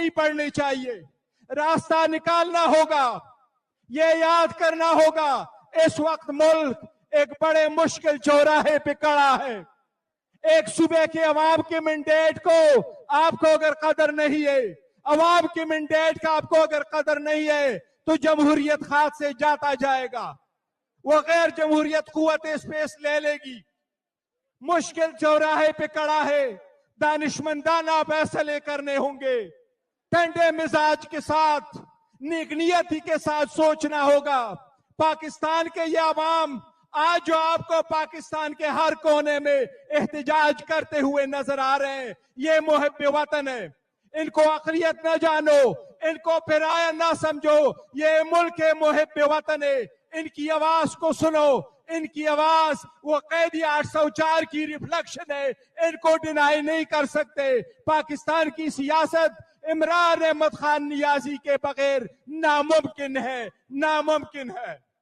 نہیں پڑنی چاہیے. راستہ نکالنا ہوگا. یہ یاد کرنا ہوگا اس وقت ملک ایک بڑے مشکل چوراہے پہ کھڑا ہے. ایک صوبے کے عوام کے مینڈیٹ کو آپ کو اگر قدر نہیں ہے، عوام کی مینڈیٹ کا آپ کو اگر قدر نہیں ہے تو جمہوریت ہاتھ سے جاتا جائے گا. وہ غیر جمہوریت قوت اسپیس لے لے گی. مشکل چوراہے پہ کھڑا ہے. دانشمندانہ فیصلے کرنے ہوں گے. ٹھنڈے مزاج کے ساتھ، نیک نیتی کے ساتھ سوچنا ہوگا. پاکستان کے یہ عوام آج جو آپ کو پاکستان کے ہر کونے میں احتجاج کرتے ہوئے نظر آ رہے ہیں، یہ محب وطن ہے. ان کو اقلیت نہ جانو، ان کو پرایا نہ سمجھو. یہ ملک محب وطن ہے. ان کی آواز کو سنو. ان کی آواز وہ قیدی 804 کی ریفلیکشن ہے. ان کو ڈینائی نہیں کر سکتے. پاکستان کی سیاست عمران احمد خان نیازی کے بغیر ناممکن ہے، ناممکن ہے.